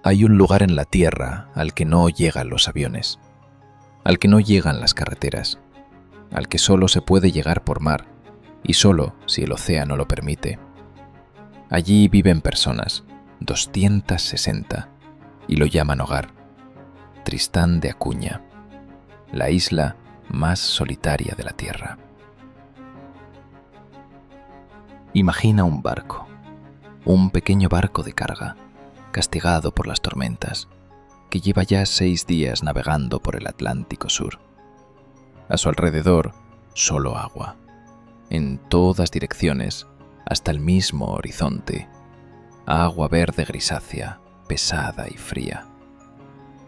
Hay un lugar en la Tierra al que no llegan los aviones, al que no llegan las carreteras, al que solo se puede llegar por mar y solo si el océano lo permite. Allí viven personas, 260, y lo llaman hogar. Tristán de Acuña, la isla más solitaria de la Tierra. Imagina un barco, un pequeño barco de carga, castigado por las tormentas, que lleva ya 6 días navegando por el Atlántico Sur. A su alrededor, solo agua, en todas direcciones, hasta el mismo horizonte. Agua verde grisácea, pesada y fría.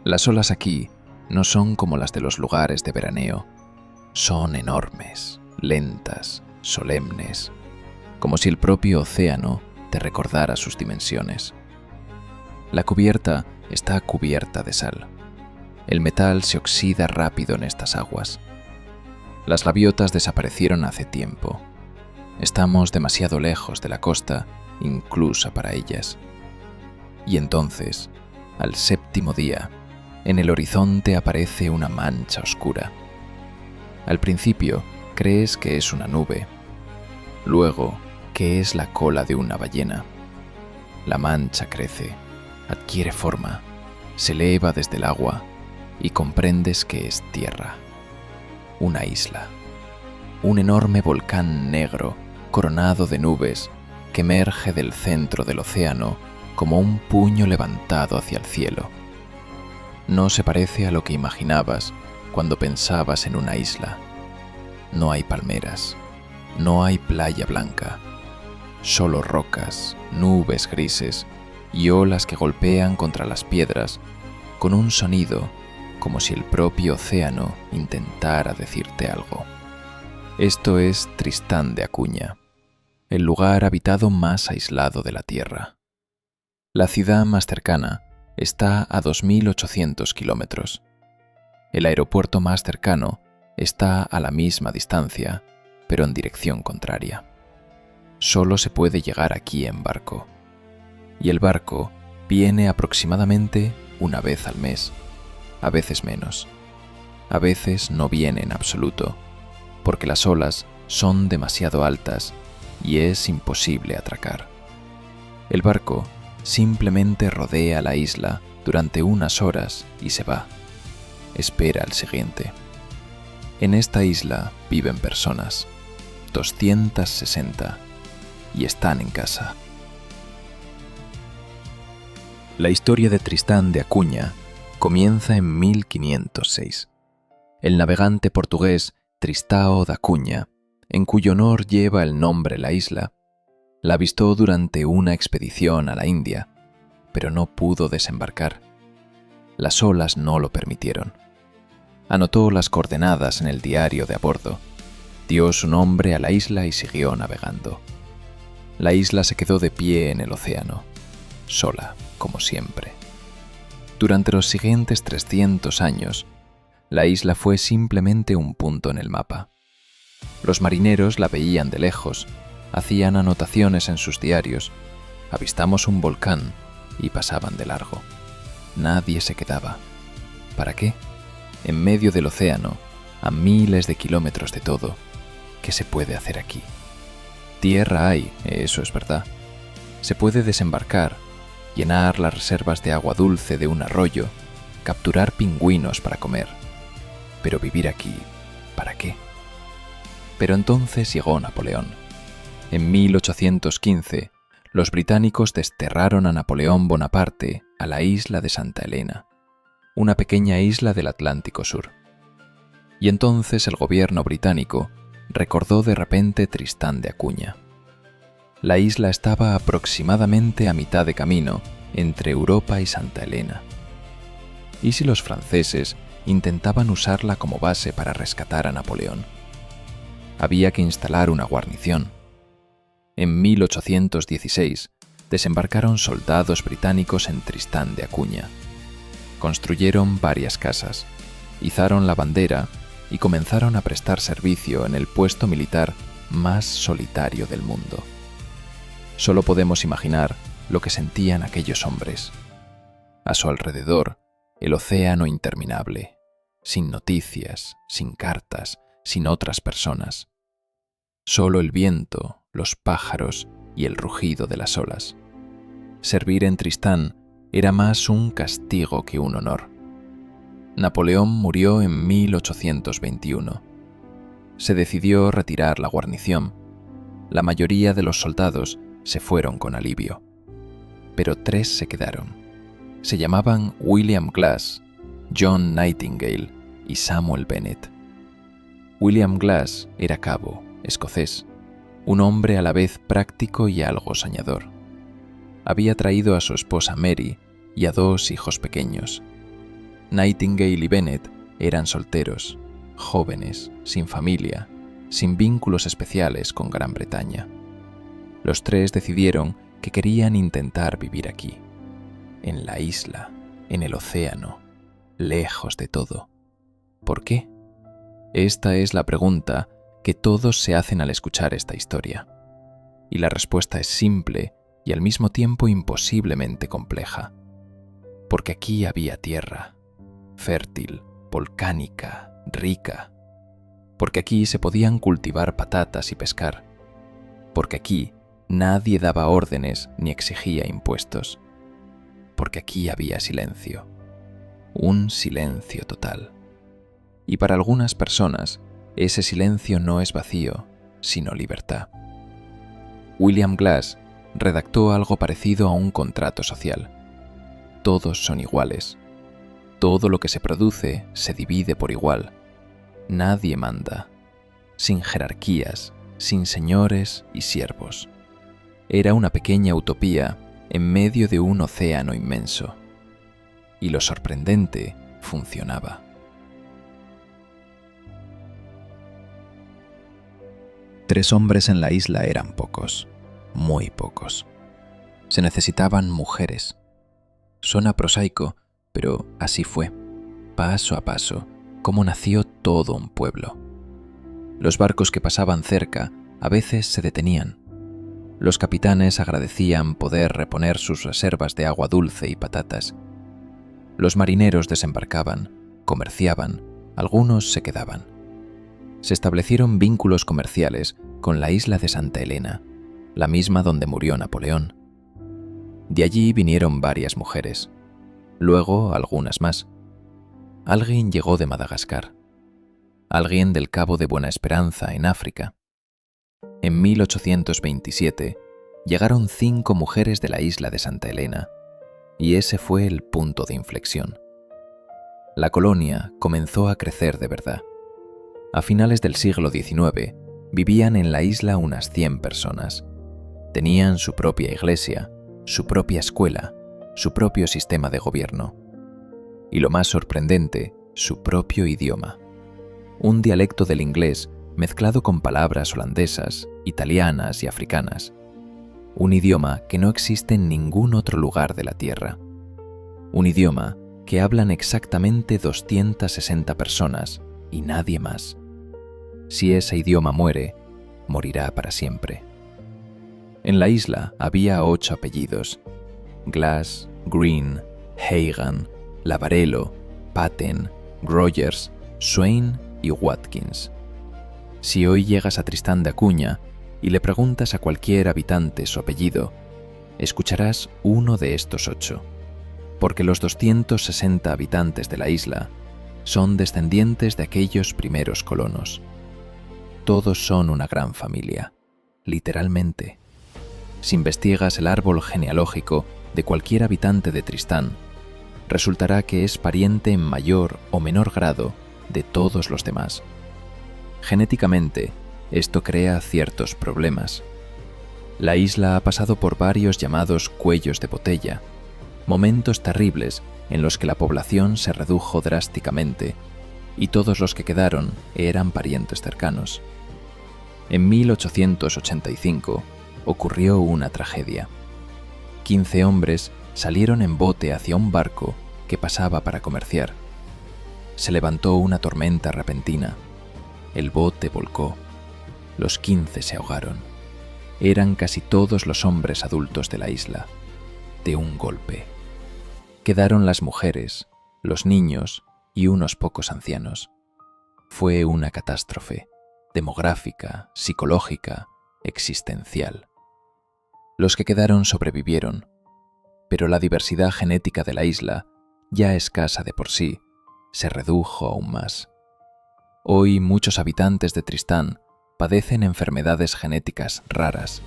Las olas aquí no son como las de los lugares de veraneo. Son enormes, lentas, solemnes, como si el propio océano te recordara sus dimensiones. La cubierta está cubierta de sal. El metal se oxida rápido en estas aguas. Las gaviotas desaparecieron hace tiempo. Estamos demasiado lejos de la costa, incluso para ellas. Y entonces, al 7º día, en el horizonte aparece una mancha oscura. Al principio crees que es una nube, luego que es la cola de una ballena. La mancha crece, adquiere forma, se eleva desde el agua y comprendes que es tierra. Una isla, un enorme volcán negro coronado de nubes que emerge del centro del océano como un puño levantado hacia el cielo. No se parece a lo que imaginabas cuando pensabas en una isla. No hay palmeras, no hay playa blanca, solo rocas, nubes grises y olas que golpean contra las piedras con un sonido como si el propio océano intentara decirte algo. Esto es Tristán de Acuña, el lugar habitado más aislado de la Tierra. La ciudad más cercana está a 2.800 kilómetros. El aeropuerto más cercano está a la misma distancia, pero en dirección contraria. Solo se puede llegar aquí en barco. Y el barco viene aproximadamente una vez al mes, a veces menos. A veces no viene en absoluto, porque las olas son demasiado altas y es imposible atracar. El barco simplemente rodea la isla durante unas horas y se va. Espera al siguiente. En esta isla viven personas, 260, y están en casa. La historia de Tristán de Acuña comienza en 1506. El navegante portugués Tristão da Cunha, en cuyo honor lleva el nombre la isla, la avistó durante una expedición a la India, pero no pudo desembarcar. Las olas no lo permitieron. Anotó las coordenadas en el diario de a bordo, dio su nombre a la isla y siguió navegando. La isla se quedó de pie en el océano, sola, como siempre. Durante los siguientes 300 años, la isla fue simplemente un punto en el mapa. Los marineros la veían de lejos, hacían anotaciones en sus diarios, avistamos un volcán y pasaban de largo. Nadie se quedaba. ¿Para qué? En medio del océano, a miles de kilómetros de todo, ¿qué se puede hacer aquí? Tierra hay, eso es verdad. Se puede desembarcar, llenar las reservas de agua dulce de un arroyo, capturar pingüinos para comer. Pero vivir aquí, ¿para qué? Pero entonces llegó Napoleón. En 1815, los británicos desterraron a Napoleón Bonaparte a la isla de Santa Elena, una pequeña isla del Atlántico Sur. Y entonces el gobierno británico recordó de repente Tristán de Acuña. La isla estaba aproximadamente a mitad de camino entre Europa y Santa Elena. ¿Y si los franceses intentaban usarla como base para rescatar a Napoleón? Había que instalar una guarnición. En 1816 desembarcaron soldados británicos en Tristán de Acuña. Construyeron varias casas, izaron la bandera y comenzaron a prestar servicio en el puesto militar más solitario del mundo. Solo podemos imaginar lo que sentían aquellos hombres. A su alrededor, el océano interminable, sin noticias, sin cartas, sin otras personas. Solo el viento, los pájaros y el rugido de las olas. Servir en Tristán era más un castigo que un honor. Napoleón murió en 1821. Se decidió retirar la guarnición. La mayoría de los soldados se fueron con alivio. Pero 3 se quedaron. Se llamaban William Glass, John Nightingale y Samuel Bennett. William Glass era cabo, escocés, un hombre a la vez práctico y algo soñador. Había traído a su esposa Mary y a 2 hijos pequeños. Nightingale y Bennett eran solteros, jóvenes, sin familia, sin vínculos especiales con Gran Bretaña. Los 3 decidieron que querían intentar vivir aquí, en la isla, en el océano, lejos de todo. ¿Por qué? Esta es la pregunta que todos se hacen al escuchar esta historia. Y la respuesta es simple y al mismo tiempo imposiblemente compleja. Porque aquí había tierra, fértil, volcánica, rica. Porque aquí se podían cultivar patatas y pescar. Porque aquí nadie daba órdenes ni exigía impuestos. Porque aquí había silencio. Un silencio total. Y para algunas personas, ese silencio no es vacío, sino libertad. William Glass redactó algo parecido a un contrato social. Todos son iguales. Todo lo que se produce se divide por igual. Nadie manda. Sin jerarquías, sin señores y siervos. Era una pequeña utopía en medio de un océano inmenso. Y lo sorprendente funcionaba. Tres hombres en la isla eran pocos, muy pocos. Se necesitaban mujeres. Suena prosaico, pero así fue, paso a paso, como nació todo un pueblo. Los barcos que pasaban cerca a veces se detenían. Los capitanes agradecían poder reponer sus reservas de agua dulce y patatas. Los marineros desembarcaban, comerciaban, algunos se quedaban. Se establecieron vínculos comerciales con la isla de Santa Elena, la misma donde murió Napoleón. De allí vinieron varias mujeres, luego algunas más. Alguien llegó de Madagascar, alguien del Cabo de Buena Esperanza en África. En 1827 llegaron 5 mujeres de la isla de Santa Elena, y ese fue el punto de inflexión. La colonia comenzó a crecer de verdad. A finales del siglo XIX, vivían en la isla unas 100 personas. Tenían su propia iglesia, su propia escuela, su propio sistema de gobierno. Y lo más sorprendente, su propio idioma. Un dialecto del inglés mezclado con palabras holandesas, italianas y africanas. Un idioma que no existe en ningún otro lugar de la Tierra. Un idioma que hablan exactamente 260 personas y nadie más. Si ese idioma muere, morirá para siempre. En la isla había 8 apellidos: Glass, Green, Hagan, Lavarello, Patten, Rogers, Swain y Watkins. Si hoy llegas a Tristán de Acuña y le preguntas a cualquier habitante su apellido, escucharás uno de estos 8, porque los 260 habitantes de la isla son descendientes de aquellos primeros colonos. Todos son una gran familia, literalmente. Si investigas el árbol genealógico de cualquier habitante de Tristán, resultará que es pariente en mayor o menor grado de todos los demás. Genéticamente, esto crea ciertos problemas. La isla ha pasado por varios llamados cuellos de botella, momentos terribles en los que la población se redujo drásticamente y todos los que quedaron eran parientes cercanos. En 1885 ocurrió una tragedia. 15 hombres salieron en bote hacia un barco que pasaba para comerciar. Se levantó una tormenta repentina. El bote volcó. Los 15 se ahogaron. Eran casi todos los hombres adultos de la isla, de un golpe. Quedaron las mujeres, los niños y unos pocos ancianos. Fue una catástrofe demográfica, psicológica, existencial. Los que quedaron sobrevivieron, pero la diversidad genética de la isla, ya escasa de por sí, se redujo aún más. Hoy muchos habitantes de Tristán padecen enfermedades genéticas raras,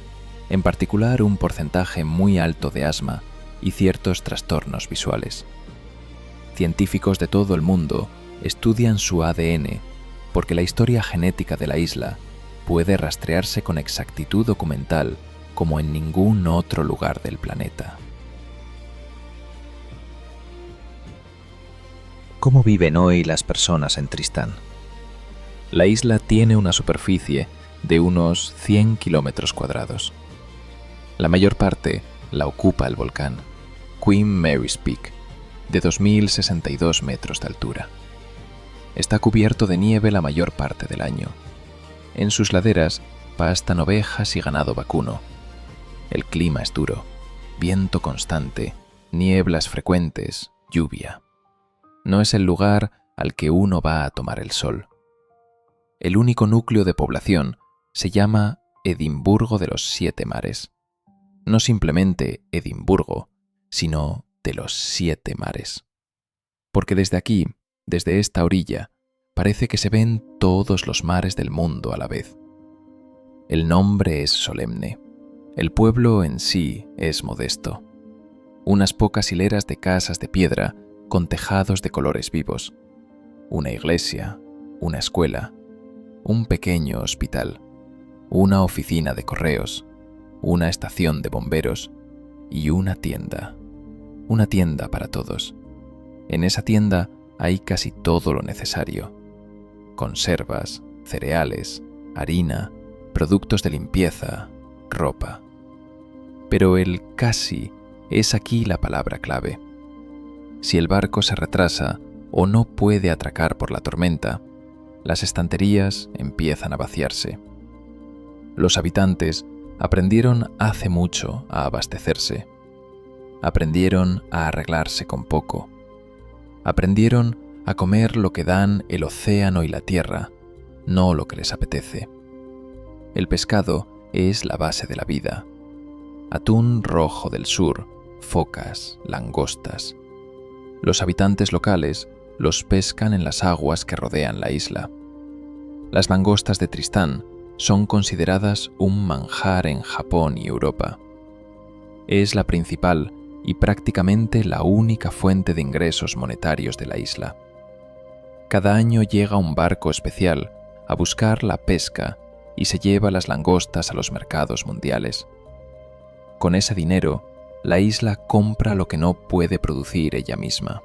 en particular un porcentaje muy alto de asma y ciertos trastornos visuales. Científicos de todo el mundo estudian su ADN porque la historia genética de la isla puede rastrearse con exactitud documental como en ningún otro lugar del planeta. ¿Cómo viven hoy las personas en Tristán? La isla tiene una superficie de unos 100 kilómetros cuadrados. La mayor parte la ocupa el volcán Queen Mary's Peak, de 2.062 metros de altura. Está cubierto de nieve la mayor parte del año. En sus laderas pastan ovejas y ganado vacuno. El clima es duro, viento constante, nieblas frecuentes, lluvia. No es el lugar al que uno va a tomar el sol. El único núcleo de población se llama Edimburgo de los Siete Mares. No simplemente Edimburgo, sino de los Siete Mares. Porque desde aquí, desde esta orilla, parece que se ven todos los mares del mundo a la vez. El nombre es solemne. El pueblo en sí es modesto. Unas pocas hileras de casas de piedra con tejados de colores vivos. Una iglesia, una escuela, un pequeño hospital, una oficina de correos, una estación de bomberos y una tienda para todos. En esa tienda hay casi todo lo necesario: conservas, cereales, harina, productos de limpieza, ropa. Pero el casi es aquí la palabra clave. Si el barco se retrasa o no puede atracar por la tormenta, las estanterías empiezan a vaciarse. Los habitantes aprendieron hace mucho a abastecerse. Aprendieron a arreglarse con poco. Aprendieron a comer lo que dan el océano y la tierra, no lo que les apetece. El pescado es la base de la vida. Atún rojo del sur, focas, langostas. Los habitantes locales los pescan en las aguas que rodean la isla. Las langostas de Tristán son consideradas un manjar en Japón y Europa. Es la principal y prácticamente la única fuente de ingresos monetarios de la isla. Cada año llega un barco especial a buscar la pesca y se lleva las langostas a los mercados mundiales. Con ese dinero, la isla compra lo que no puede producir ella misma.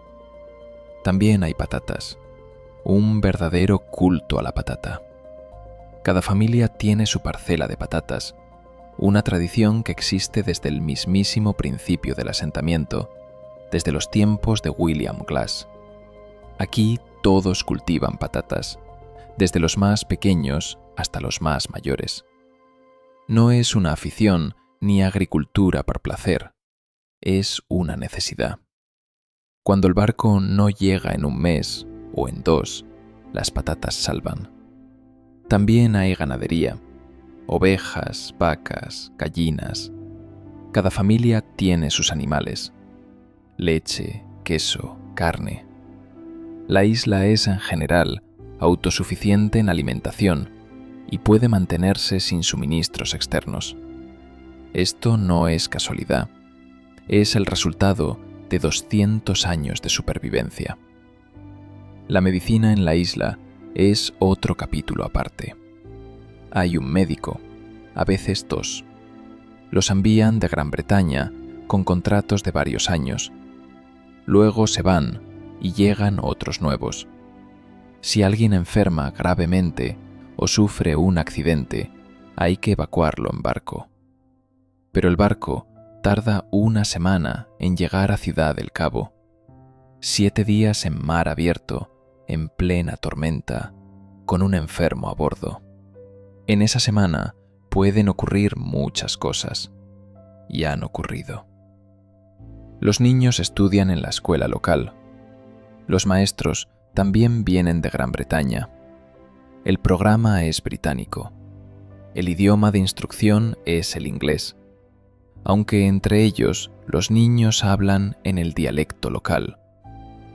También hay patatas, un verdadero culto a la patata. Cada familia tiene su parcela de patatas, una tradición que existe desde el mismísimo principio del asentamiento, desde los tiempos de William Glass. Aquí todos cultivan patatas, desde los más pequeños hasta los más mayores. No es una afición ni agricultura por placer, es una necesidad. Cuando el barco no llega en un mes o en 2, las patatas salvan. También hay ganadería, ovejas, vacas, gallinas. Cada familia tiene sus animales: leche, queso, carne. La isla es en general autosuficiente en alimentación y puede mantenerse sin suministros externos. Esto no es casualidad, es el resultado de 200 años de supervivencia. La medicina en la isla es otro capítulo aparte. Hay un médico, a veces 2. Los envían de Gran Bretaña con contratos de varios años. Luego se van y llegan otros nuevos. Si alguien enferma gravemente o sufre un accidente, hay que evacuarlo en barco. Pero el barco tarda una semana en llegar a Ciudad del Cabo. 7 días en mar abierto, en plena tormenta, con un enfermo a bordo. En esa semana pueden ocurrir muchas cosas, y han ocurrido. Los niños estudian en la escuela local. Los maestros también vienen de Gran Bretaña. El programa es británico. El idioma de instrucción es el inglés, aunque entre ellos los niños hablan en el dialecto local,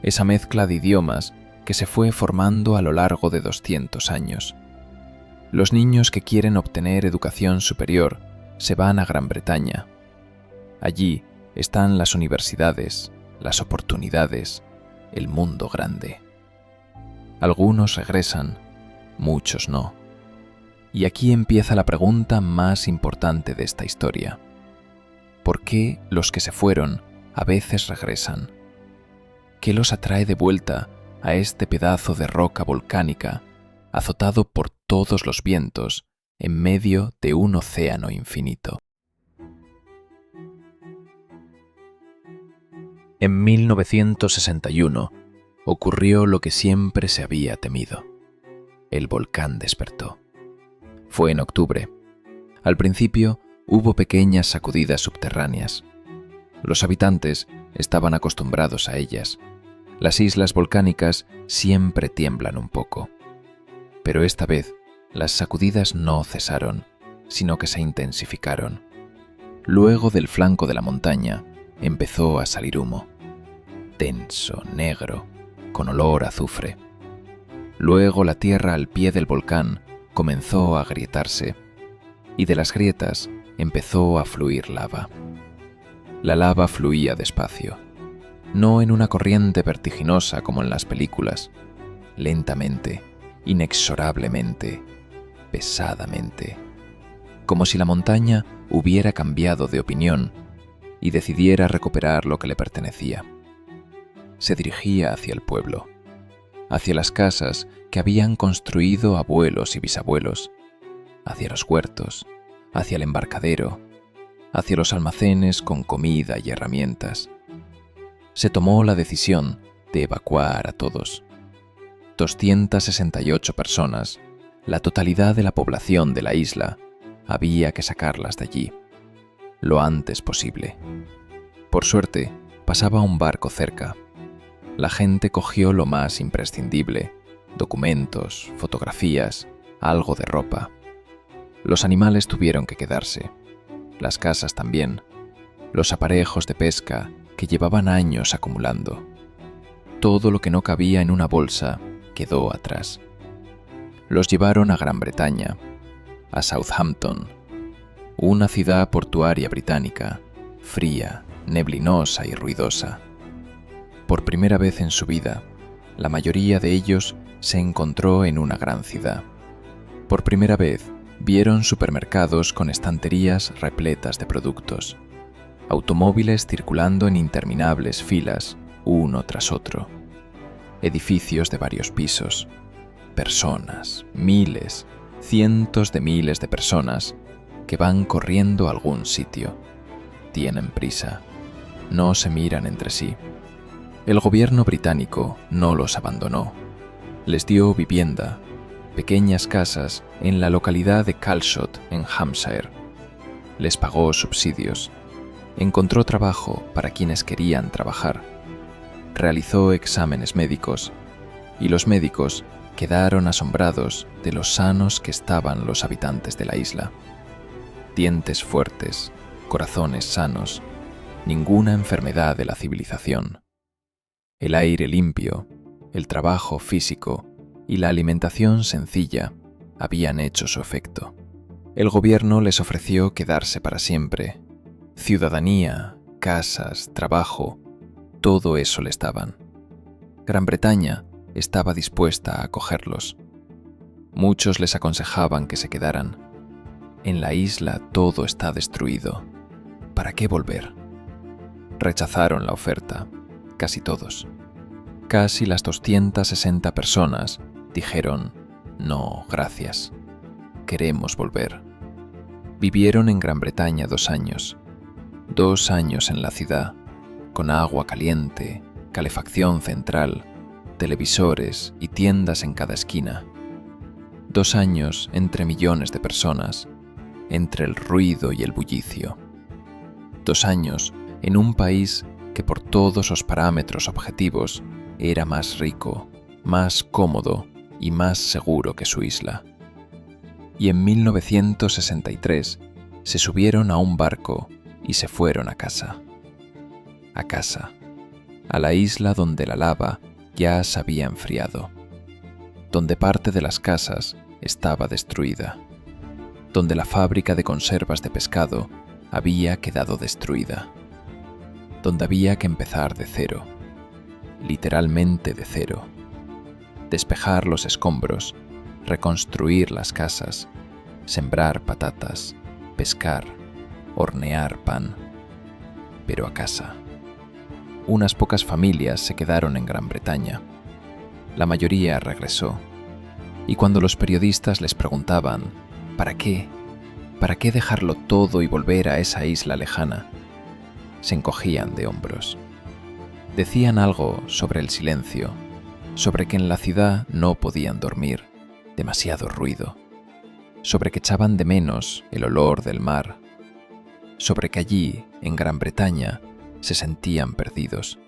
esa mezcla de idiomas que se fue formando a lo largo de 200 años. Los niños que quieren obtener educación superior se van a Gran Bretaña. Allí están las universidades, las oportunidades, el mundo grande. Algunos regresan, muchos no. Y aquí empieza la pregunta más importante de esta historia. ¿Por qué los que se fueron a veces regresan? ¿Qué los atrae de vuelta a este pedazo de roca volcánica azotado por todos los vientos en medio de un océano infinito? En 1961 ocurrió lo que siempre se había temido. El volcán despertó. Fue en octubre. Al principio hubo pequeñas sacudidas subterráneas. Los habitantes estaban acostumbrados a ellas. Las islas volcánicas siempre tiemblan un poco. Pero esta vez las sacudidas no cesaron, sino que se intensificaron. Luego del flanco de la montaña empezó a salir humo. Denso, negro, con olor a azufre. Luego la tierra al pie del volcán comenzó a agrietarse, y de las grietas empezó a fluir lava. La lava fluía despacio, no en una corriente vertiginosa como en las películas, lentamente, inexorablemente, pesadamente, como si la montaña hubiera cambiado de opinión y decidiera recuperar lo que le pertenecía. Se dirigía hacia el pueblo, hacia las casas que habían construido abuelos y bisabuelos, hacia los huertos, hacia el embarcadero, hacia los almacenes con comida y herramientas. Se tomó la decisión de evacuar a todos. 268 personas, la totalidad de la población de la isla, había que sacarlas de allí, lo antes posible. Por suerte, pasaba un barco cerca. La gente cogió lo más imprescindible: documentos, fotografías, algo de ropa. Los animales tuvieron que quedarse, las casas también, los aparejos de pesca que llevaban años acumulando. Todo lo que no cabía en una bolsa quedó atrás. Los llevaron a Gran Bretaña, a Southampton, una ciudad portuaria británica, fría, neblinosa y ruidosa. Por primera vez en su vida, la mayoría de ellos se encontró en una gran ciudad. Por primera vez, vieron supermercados con estanterías repletas de productos, automóviles circulando en interminables filas, uno tras otro, edificios de varios pisos, personas, miles, cientos de miles de personas que van corriendo a algún sitio. Tienen prisa, no se miran entre sí. El gobierno británico no los abandonó. Les dio vivienda, pequeñas casas en la localidad de Calshot, en Hampshire. Les pagó subsidios. Encontró trabajo para quienes querían trabajar. Realizó exámenes médicos, y los médicos quedaron asombrados de lo sanos que estaban los habitantes de la isla. Dientes fuertes, corazones sanos, ninguna enfermedad de la civilización. El aire limpio, el trabajo físico y la alimentación sencilla habían hecho su efecto. El gobierno les ofreció quedarse para siempre. Ciudadanía, casas, trabajo, todo eso les daban. Gran Bretaña estaba dispuesta a acogerlos. Muchos les aconsejaban que se quedaran. En la isla todo está destruido. ¿Para qué volver? Rechazaron la oferta, casi todos. Casi las 260 personas dijeron: no, gracias. Queremos volver. Vivieron en Gran Bretaña 2 años. 2 años en la ciudad, con agua caliente, calefacción central, televisores y tiendas en cada esquina. 2 años entre millones de personas, entre el ruido y el bullicio. 2 años en un país que por todos os parámetros objetivos era más rico, más cómodo y más seguro que su isla. Y en 1963 se subieron a un barco y se fueron a casa. A casa, a la isla donde la lava ya se había enfriado, donde parte de las casas estaba destruida, donde la fábrica de conservas de pescado había quedado destruida, donde había que empezar de cero, literalmente de cero, despejar los escombros, reconstruir las casas, sembrar patatas, pescar, hornear pan, pero a casa. Unas pocas familias se quedaron en Gran Bretaña. La mayoría regresó. Y cuando los periodistas les preguntaban ¿para qué? ¿Para qué dejarlo todo y volver a esa isla lejana?, se encogían de hombros. Decían algo sobre el silencio, sobre que en la ciudad no podían dormir, demasiado ruido, sobre que echaban de menos el olor del mar, sobre que allí, en Gran Bretaña, se sentían perdidos,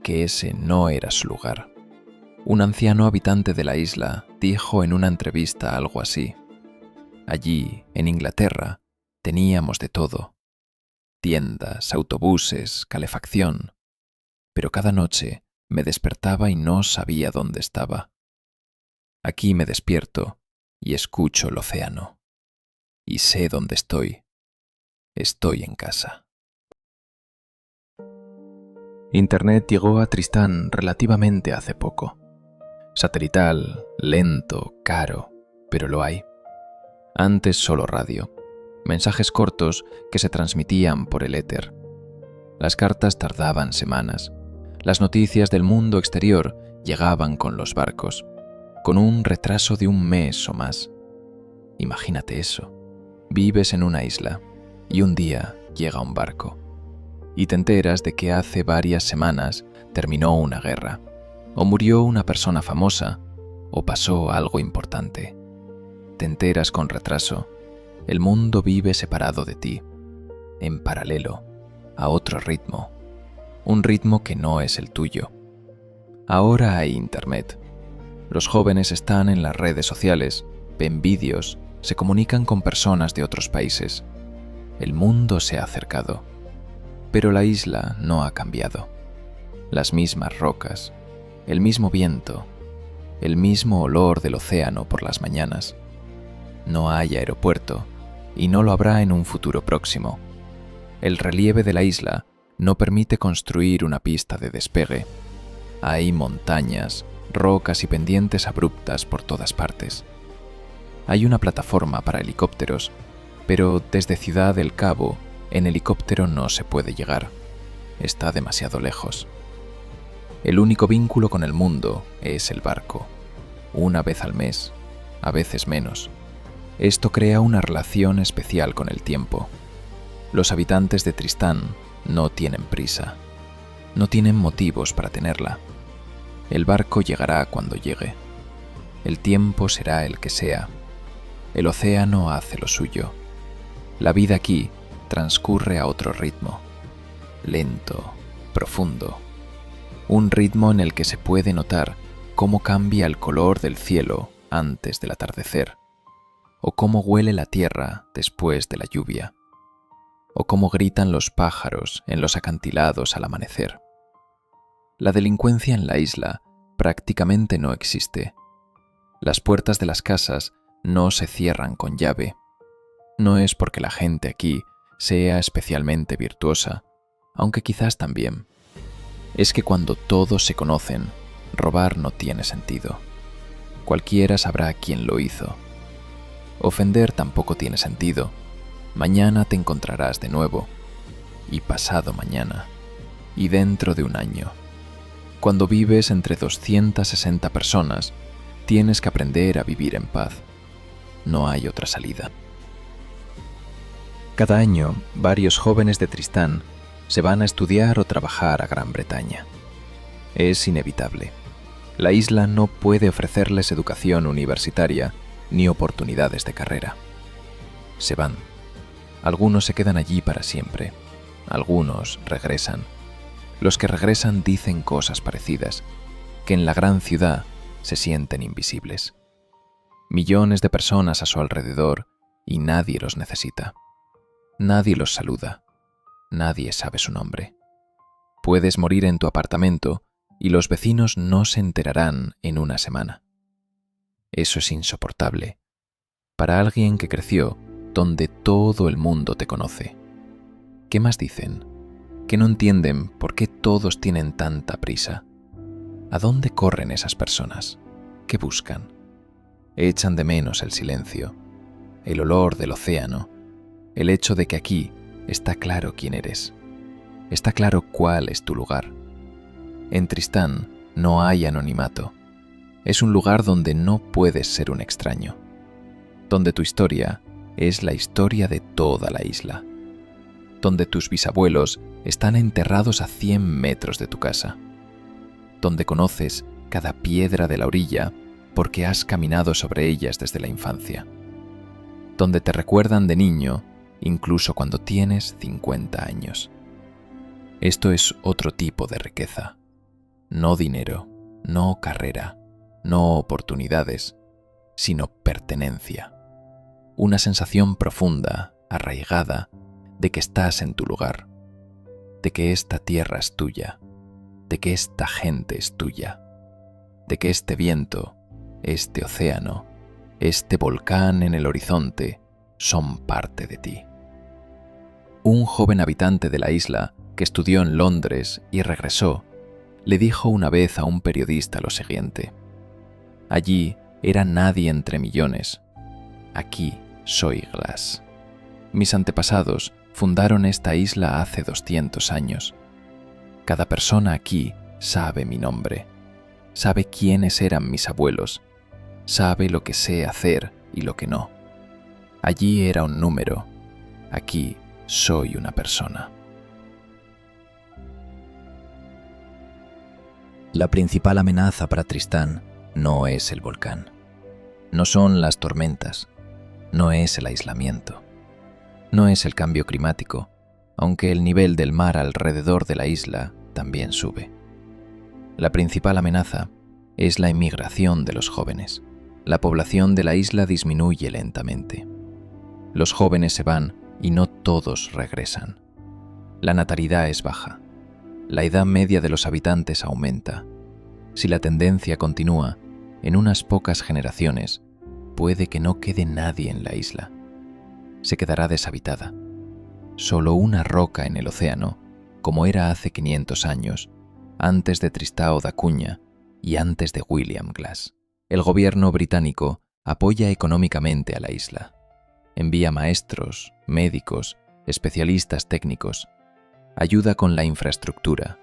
que ese no era su lugar. Un anciano habitante de la isla dijo en una entrevista algo así: allí, en Inglaterra, teníamos de todo: tiendas, autobuses, calefacción, pero cada noche me despertaba y no sabía dónde estaba. Aquí me despierto y escucho el océano, y sé dónde estoy. Estoy en casa. Internet llegó a Tristán relativamente hace poco. Satelital, lento, caro, pero lo hay. Antes solo radio, mensajes cortos que se transmitían por el éter. Las cartas tardaban semanas. Las noticias del mundo exterior llegaban con los barcos, con un retraso de un mes o más. Imagínate eso. Vives en una isla y un día llega un barco y te enteras de que hace varias semanas terminó una guerra, o murió una persona famosa, o pasó algo importante. Te enteras con retraso. El mundo vive separado de ti, en paralelo, a otro ritmo, un ritmo que no es el tuyo. Ahora hay Internet. Los jóvenes están en las redes sociales, ven vídeos, se comunican con personas de otros países. El mundo se ha acercado, pero la isla no ha cambiado. Las mismas rocas, el mismo viento, el mismo olor del océano por las mañanas. No hay aeropuerto y no lo habrá en un futuro próximo. El relieve de la isla no permite construir una pista de despegue. Hay montañas, rocas y pendientes abruptas por todas partes. Hay una plataforma para helicópteros, pero desde Ciudad del Cabo en helicóptero no se puede llegar. Está demasiado lejos. El único vínculo con el mundo es el barco. Una vez al mes, a veces menos. Esto crea una relación especial con el tiempo. Los habitantes de Tristán no tienen prisa. No tienen motivos para tenerla. El barco llegará cuando llegue. El tiempo será el que sea. El océano hace lo suyo. La vida aquí transcurre a otro ritmo. Lento, profundo. Un ritmo en el que se puede notar cómo cambia el color del cielo antes del atardecer, o cómo huele la tierra después de la lluvia, o cómo gritan los pájaros en los acantilados al amanecer. La delincuencia en la isla prácticamente no existe. Las puertas de las casas no se cierran con llave. No es porque la gente aquí sea especialmente virtuosa, aunque quizás también. Es que cuando todos se conocen, robar no tiene sentido. Cualquiera sabrá quién lo hizo. Ofender tampoco tiene sentido. Mañana te encontrarás de nuevo, y pasado mañana, y dentro de un año. Cuando vives entre 260 personas, tienes que aprender a vivir en paz. No hay otra salida. Cada año, varios jóvenes de Tristán se van a estudiar o trabajar a Gran Bretaña. Es inevitable. La isla no puede ofrecerles educación universitaria ni oportunidades de carrera. Se van. Algunos se quedan allí para siempre. Algunos regresan. Los que regresan dicen cosas parecidas, que en la gran ciudad se sienten invisibles. Millones de personas a su alrededor y nadie los necesita. Nadie los saluda. Nadie sabe su nombre. Puedes morir en tu apartamento y los vecinos no se enterarán en una semana. Eso es insoportable para alguien que creció donde todo el mundo te conoce. ¿Qué más dicen? Que no entienden por qué todos tienen tanta prisa. ¿A dónde corren esas personas? ¿Qué buscan? Echan de menos el silencio, el olor del océano, el hecho de que aquí está claro quién eres. Está claro cuál es tu lugar. En Tristán no hay anonimato. Es un lugar donde no puedes ser un extraño, donde tu historia es la historia de toda la isla, donde tus bisabuelos están enterrados a 100 metros de tu casa, donde conoces cada piedra de la orilla porque has caminado sobre ellas desde la infancia, donde te recuerdan de niño incluso cuando tienes 50 años. Esto es otro tipo de riqueza. No dinero, no carrera, no oportunidades, sino pertenencia. Una sensación profunda, arraigada, de que estás en tu lugar, de que esta tierra es tuya, de que esta gente es tuya, de que este viento, este océano, este volcán en el horizonte son parte de ti. Un joven habitante de la isla que estudió en Londres y regresó, le dijo una vez a un periodista lo siguiente: allí era nadie entre millones, aquí soy Glass. Mis antepasados fundaron esta isla hace 200 años. Cada persona aquí sabe mi nombre, sabe quiénes eran mis abuelos, sabe lo que sé hacer y lo que no. Allí era un número, aquí soy una persona. La principal amenaza para Tristán no es el volcán, no son las tormentas, no es el aislamiento, no es el cambio climático, aunque el nivel del mar alrededor de la isla también sube. La principal amenaza es la inmigración de los jóvenes. La población de la isla disminuye lentamente. Los jóvenes se van y no todos regresan. La natalidad es baja. La edad media de los habitantes aumenta. Si la tendencia continúa, en unas pocas generaciones, puede que no quede nadie en la isla. Se quedará deshabitada. Solo una roca en el océano, como era hace 500 años, antes de Tristão da Cunha y antes de William Glass. El gobierno británico apoya económicamente a la isla. Envía maestros, médicos, especialistas técnicos. Ayuda con la infraestructura,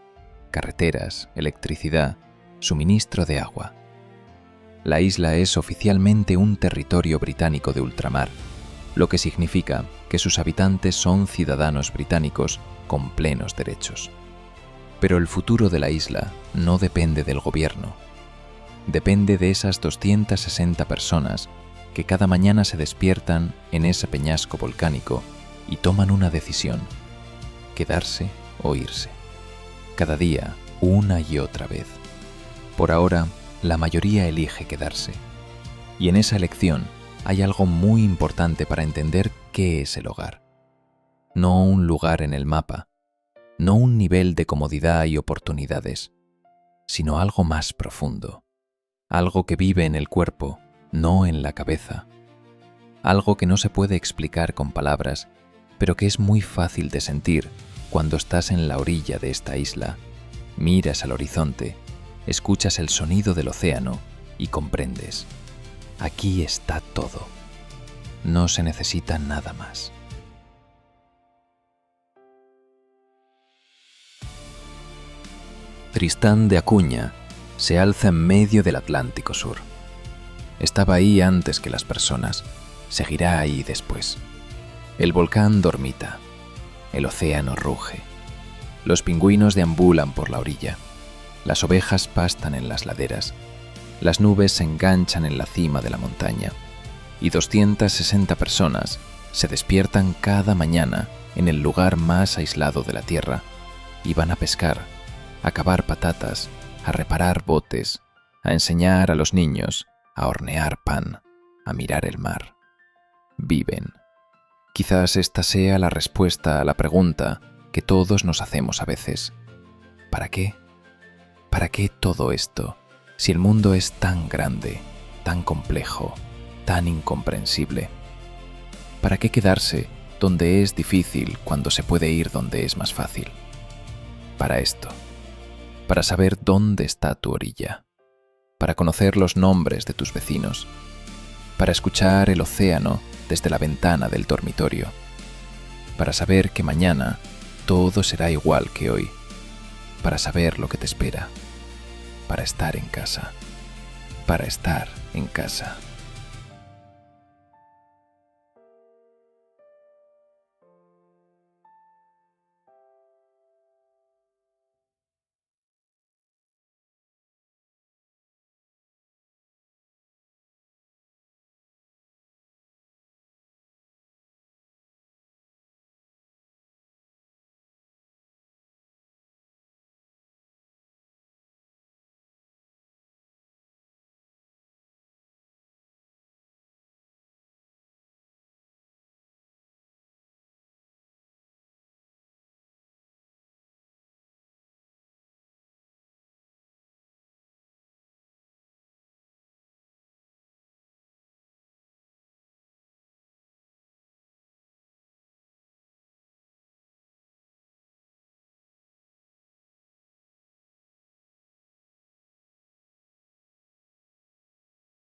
carreteras, electricidad, suministro de agua. La isla es oficialmente un territorio británico de ultramar, lo que significa que sus habitantes son ciudadanos británicos con plenos derechos. Pero el futuro de la isla no depende del gobierno. Depende de esas 260 personas que cada mañana se despiertan en ese peñasco volcánico y toman una decisión: quedarse o irse. Cada día, una y otra vez. Por ahora, la mayoría elige quedarse. Y en esa elección hay algo muy importante para entender qué es el hogar. No un lugar en el mapa, no un nivel de comodidad y oportunidades, sino algo más profundo. Algo que vive en el cuerpo, no en la cabeza. Algo que no se puede explicar con palabras, pero que es muy fácil de sentir cuando estás en la orilla de esta isla, miras al horizonte, escuchas el sonido del océano y comprendes: aquí está todo. No se necesita nada más. Tristán de Acuña se alza en medio del Atlántico Sur. Estaba ahí antes que las personas, seguirá ahí después. El volcán dormita, el océano ruge, los pingüinos deambulan por la orilla, las ovejas pastan en las laderas, las nubes se enganchan en la cima de la montaña y 260 personas se despiertan cada mañana en el lugar más aislado de la tierra y van a pescar a cavar patatas, a reparar botes, a enseñar a los niños, a hornear pan, a mirar el mar. Viven. Quizás esta sea la respuesta a la pregunta que todos nos hacemos a veces. ¿Para qué? ¿Para qué todo esto? Si el mundo es tan grande, tan complejo, tan incomprensible. ¿Para qué quedarse donde es difícil cuando se puede ir donde es más fácil? Para esto. Para saber dónde está tu orilla. Para conocer los nombres de tus vecinos. Para escuchar el océano desde la ventana del dormitorio. Para saber que mañana todo será igual que hoy. Para saber lo que te espera. Para estar en casa. Para estar en casa.